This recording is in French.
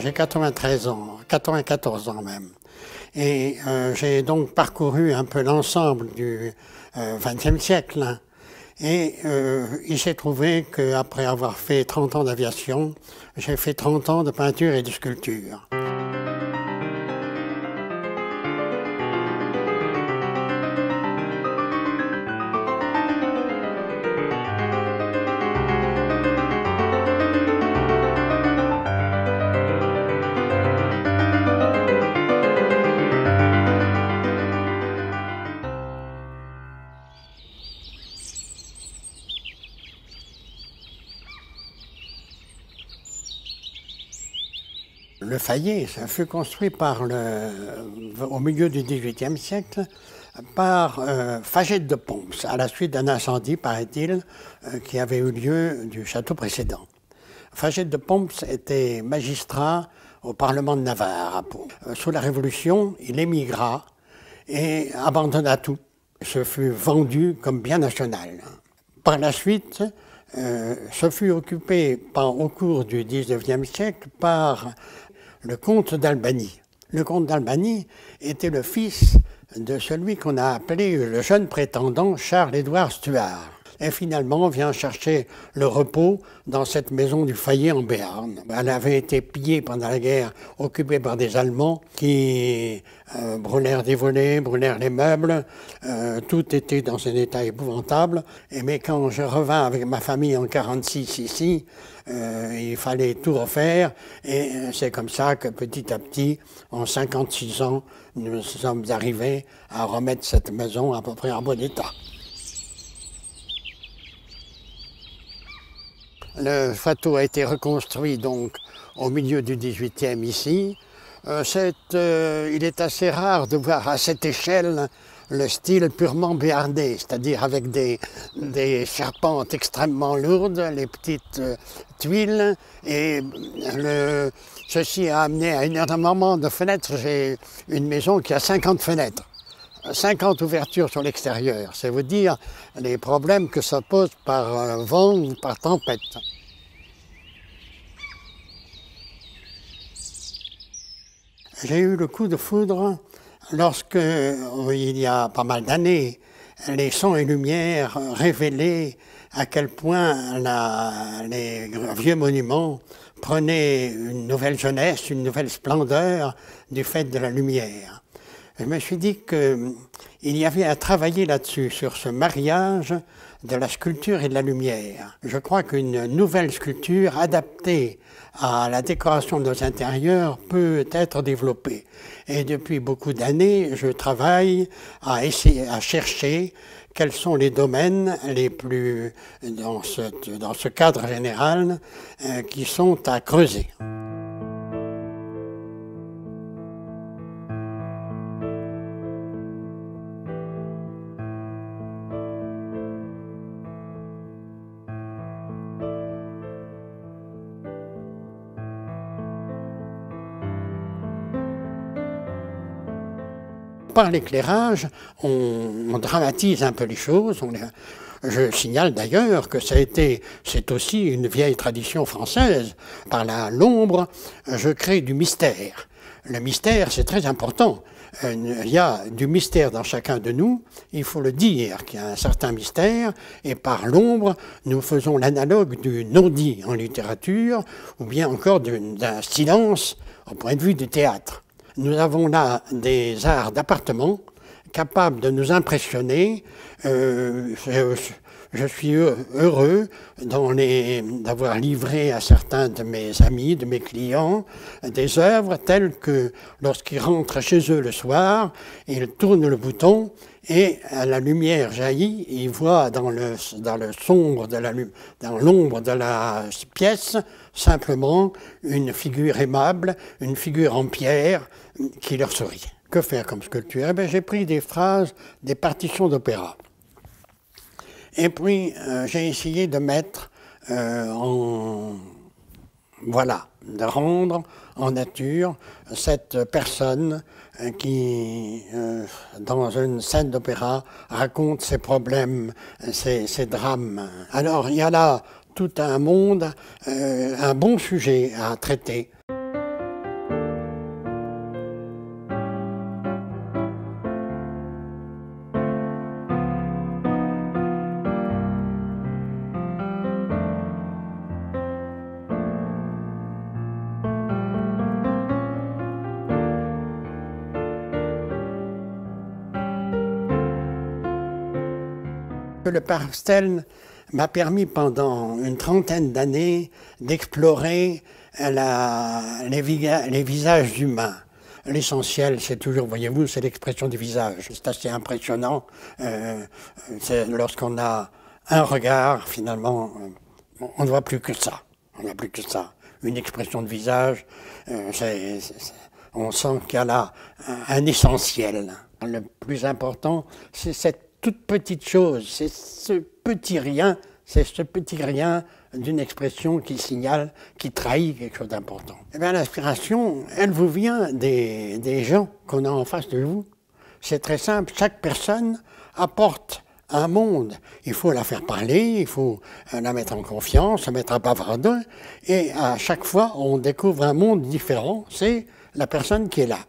j'ai 93 ans, 94 ans même. Et j'ai donc parcouru un peu l'ensemble du XXe siècle. Hein. Et il s'est trouvé qu'après avoir fait 30 ans d'aviation, j'ai fait 30 ans de peinture et de sculpture. Le Fayet, ça fut construit au milieu du XVIIIe siècle par Faget de Pons, à la suite d'un incendie, paraît-il, qui avait eu lieu du château précédent. Faget de Pons était magistrat au Parlement de Navarre à Pau. Sous la Révolution, il émigra et abandonna tout. Ce fut vendu comme bien national. Par la suite, ce fut occupé au cours du XIXe siècle par le comte d'Albany. Le comte d'Albany était le fils de celui qu'on a appelé le jeune prétendant Charles-Édouard Stuart. Et finalement vient chercher le repos dans cette maison du Fayet en Béarn. Elle avait été pillée pendant la guerre, occupée par des Allemands qui brûlèrent des volets, brûlèrent les meubles. Tout était dans un état épouvantable. Mais quand je revins avec ma famille en 1946 ici, il fallait tout refaire. Et c'est comme ça que petit à petit, en 56 ans, nous sommes arrivés à remettre cette maison à peu près en bon état. Le château a été reconstruit donc au milieu du XVIIIe ici. Il est assez rare de voir à cette échelle le style purement béarnais, c'est-à-dire avec des charpentes extrêmement lourdes, les petites tuiles. Et ceci a amené à énormément de fenêtres. J'ai une maison qui a 50 fenêtres. 50 ouvertures sur l'extérieur, c'est vous dire les problèmes que ça pose par vent ou par tempête. J'ai eu le coup de foudre lorsque, il y a pas mal d'années, les sons et lumières révélaient à quel point les vieux monuments prenaient une nouvelle jeunesse, une nouvelle splendeur du fait de la lumière. Je me suis dit qu'il y avait à travailler là-dessus, sur ce mariage de la sculpture et de la lumière. Je crois qu'une nouvelle sculpture adaptée à la décoration de nos intérieurs peut être développée. Et depuis beaucoup d'années, je travaille à chercher quels sont les domaines les plus, dans ce cadre général, qui sont à creuser. Par l'éclairage, on dramatise un peu les choses. Je signale d'ailleurs que c'est aussi une vieille tradition française. Par l'ombre, je crée du mystère. Le mystère, c'est très important. Il y a du mystère dans chacun de nous, il faut le dire qu'il y a un certain mystère, et par l'ombre, nous faisons l'analogue du non-dit en littérature, ou bien encore d'un silence au point de vue du théâtre. Nous avons là des arts d'appartement capables de nous impressionner. Je suis heureux d'avoir livré à certains de mes amis, de mes clients, des œuvres telles que lorsqu'ils rentrent chez eux le soir, ils tournent le bouton et la lumière jaillit, ils voient dans l'ombre de la pièce simplement une figure aimable, une figure en pierre qui leur sourit. Que faire comme sculpture? Eh bien, j'ai pris des phrases, des partitions d'opéra. Et puis, j'ai essayé de mettre de rendre en nature cette personne qui, dans une scène d'opéra, raconte ses problèmes, ses drames. Alors, il y a là tout un monde, un bon sujet à traiter. Le pastel m'a permis pendant une trentaine d'années d'explorer les visages humains. L'essentiel, c'est toujours, voyez-vous, c'est l'expression du visage. C'est assez impressionnant. C'est lorsqu'on a un regard, finalement, on ne voit plus que ça. On n'a plus que ça. Une expression de visage, on sent qu'il y a là un essentiel. Le plus important, c'est cette toute petite chose, c'est ce petit rien d'une expression qui signale, qui trahit quelque chose d'important. Eh bien, l'inspiration, elle vous vient des gens qu'on a en face de vous. C'est très simple, chaque personne apporte un monde. Il faut la faire parler, il faut la mettre en confiance, la mettre à bavarder, et à chaque fois, on découvre un monde différent. C'est la personne qui est là.